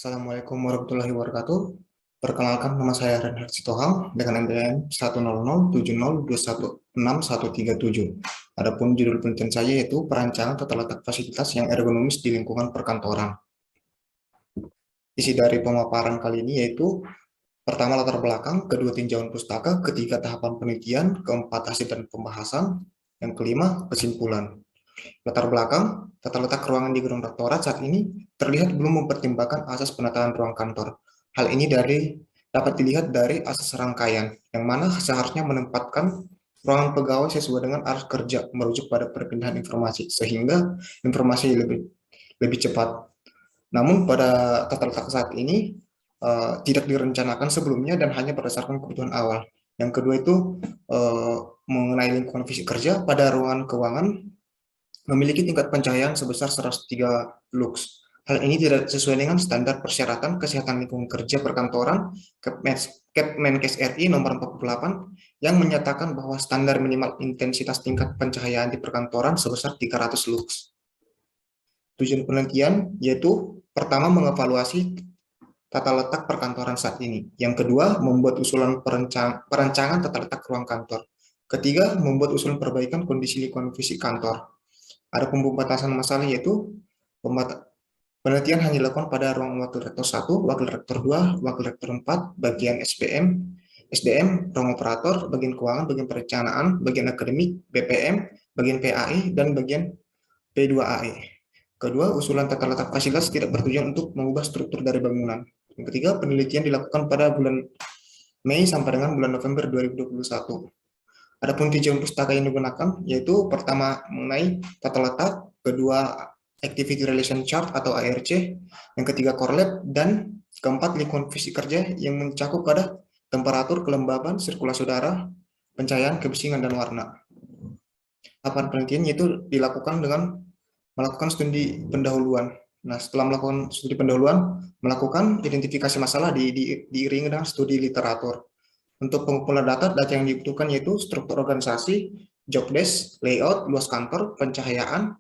Assalamualaikum warahmatullahi wabarakatuh. Perkenalkan, nama saya Renhard Sitohang dengan NPM 10070216137. Adapun judul penelitian saya yaitu perancangan tata letak fasilitas yang ergonomis di lingkungan perkantoran. Isi dari pemaparan kali ini yaitu pertama latar belakang, kedua tinjauan pustaka, ketiga tahapan penelitian, keempat hasil dan pembahasan, yang kelima kesimpulan. Latar belakang, tata letak ruangan di gedung rektorat saat ini terlihat belum mempertimbangkan asas penataan ruang kantor. Hal ini dapat dilihat dari asas rangkaian, yang mana seharusnya menempatkan ruangan pegawai sesuai dengan arus kerja merujuk pada perpindahan informasi, sehingga informasi lebih cepat. Namun pada tata letak saat ini tidak direncanakan sebelumnya dan hanya berdasarkan kebutuhan awal. Yang kedua itu mengenai lingkungan fisik kerja pada ruangan keuangan memiliki tingkat pencahayaan sebesar 103 lux. Hal ini tidak sesuai dengan standar persyaratan kesehatan lingkungan kerja perkantoran Kepmenkes RI nomor 48 yang menyatakan bahwa standar minimal intensitas tingkat pencahayaan di perkantoran sebesar 300 lux. Tujuan penelitian yaitu pertama mengevaluasi tata letak perkantoran saat ini. Yang kedua, membuat usulan perancangan tata letak ruang kantor. Ketiga, membuat usulan perbaikan kondisi lingkungan fisik kantor. Ada pembatasan masalah yaitu penelitian hanya dilakukan pada ruang wakil rektor 1, wakil rektor 2, wakil rektor 4, bagian SDM, ruang operator, bagian keuangan, bagian perencanaan, bagian akademik, BPM, bagian PAI, dan bagian P2AE. Kedua, usulan tata letak fasilitas tidak bertujuan untuk mengubah struktur dari bangunan. Yang ketiga, penelitian dilakukan pada bulan Mei sampai dengan bulan November 2021. Adapun tinjauan pustaka yang digunakan yaitu pertama mengenai tata letak, kedua activity relation chart atau ARC, yang ketiga core lab, dan keempat lingkungan fisik kerja yang mencakup pada temperatur, kelembaban, sirkulasi udara, pencahayaan, kebisingan, dan warna. Tahapan penelitian yaitu dilakukan dengan melakukan studi pendahuluan. Nah, setelah melakukan studi pendahuluan, melakukan identifikasi masalah diiringi dengan studi literatur. Untuk pengumpulan data yang dibutuhkan yaitu struktur organisasi, job desk, layout, luas kantor, pencahayaan,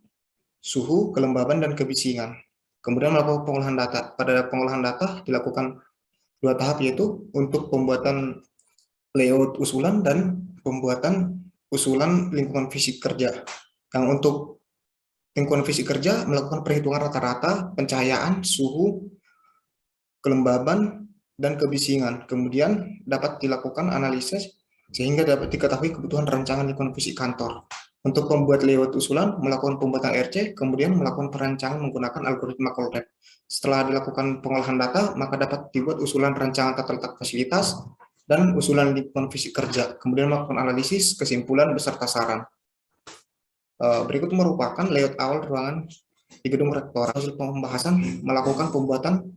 suhu, kelembaban, dan kebisingan. Kemudian melakukan pengolahan data. Pada pengolahan data dilakukan dua tahap yaitu untuk pembuatan layout usulan dan pembuatan usulan lingkungan fisik kerja. Yang untuk lingkungan fisik kerja melakukan perhitungan rata-rata, pencahayaan, suhu, kelembaban, dan kebisingan. Kemudian dapat dilakukan analisis sehingga dapat diketahui kebutuhan rancangan lingkungan fisik kantor. Untuk membuat layout usulan, melakukan pembuatan RC, kemudian melakukan perancangan menggunakan algoritma Colruyt. Setelah dilakukan pengolahan data, maka dapat dibuat usulan rancangan tata letak fasilitas dan usulan lingkungan fisik kerja. Kemudian melakukan analisis, kesimpulan, beserta saran. Berikut merupakan layout awal ruangan di gedung rektor. Hasil pembahasan melakukan pembuatan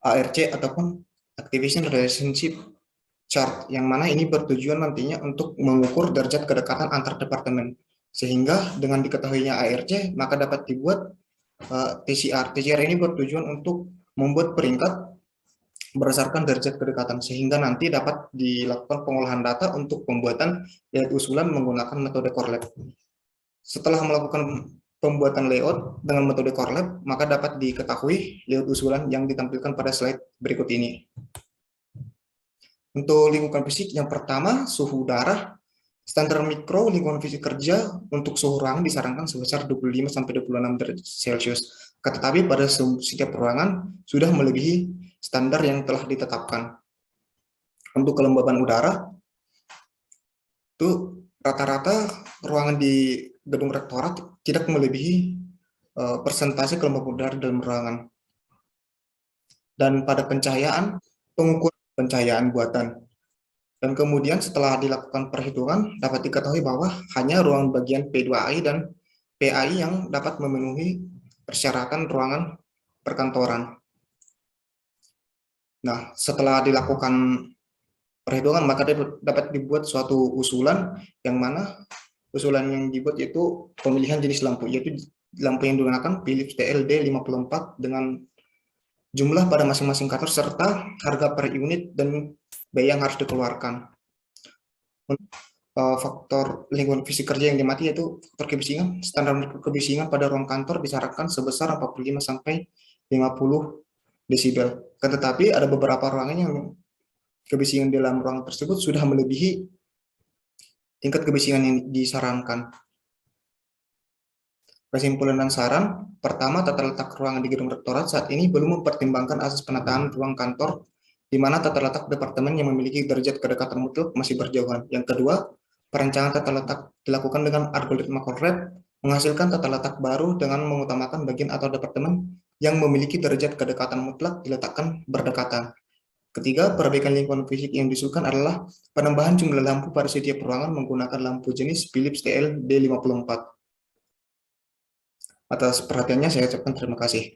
ARC ataupun Activation Relationship Chart, yang mana ini bertujuan nantinya untuk mengukur derajat kedekatan antar departemen. Sehingga dengan diketahuinya ARC, maka dapat dibuat TCR. TCR ini bertujuan untuk membuat peringkat berdasarkan derajat kedekatan, sehingga nanti dapat dilakukan pengolahan data untuk pembuatan layout usulan menggunakan metode core lab. Setelah melakukan pembuatan layout dengan metode core lab, maka dapat diketahui layout usulan yang ditampilkan pada slide berikut ini. Untuk lingkungan fisik, yang pertama suhu udara. Standar mikro lingkungan fisik kerja untuk suhu ruangan disarankan sebesar 25-26 derajat Celcius. Tetapi pada setiap ruangan sudah melebihi standar yang telah ditetapkan. Untuk kelembaban udara, itu rata-rata ruangan di gedung rektorat tidak melebihi persentase kelembaban udara dalam ruangan. Dan pada pencahayaan, pengukuran pencahayaan buatan. Dan kemudian setelah dilakukan perhitungan, dapat diketahui bahwa hanya ruang bagian P2AI dan PAI yang dapat memenuhi persyaratan ruangan perkantoran. Nah, setelah dilakukan perhitungan, maka dapat dibuat suatu usulan, yang mana usulan yang dibuat yaitu pemilihan jenis lampu, yaitu lampu yang digunakan Philips TLD 54 dengan jumlah pada masing-masing kantor serta harga per unit dan biaya yang harus dikeluarkan. Faktor lingkungan fisik kerja yang dimati yaitu faktor kebisingan. Standar kebisingan pada ruang kantor disarankan sebesar 45 sampai 50 desibel. Tetapi ada beberapa ruangan yang kebisingan dalam ruangan tersebut sudah melebihi tingkat kebisingan yang disarankan. Kesimpulan dan saran, pertama, tata letak ruangan di gedung rektorat saat ini belum mempertimbangkan asas penataan ruang kantor, di mana tata letak departemen yang memiliki derajat kedekatan mutlak masih berjauhan. Yang kedua, perencanaan tata letak dilakukan dengan algoritma Colruyt, menghasilkan tata letak baru dengan mengutamakan bagian atau departemen yang memiliki derajat kedekatan mutlak diletakkan berdekatan. Ketiga, perbaikan lingkungan fisik yang diusulkan adalah penambahan jumlah lampu pada setiap ruangan menggunakan lampu jenis Philips TL D54. Atas perhatiannya saya ucapkan terima kasih.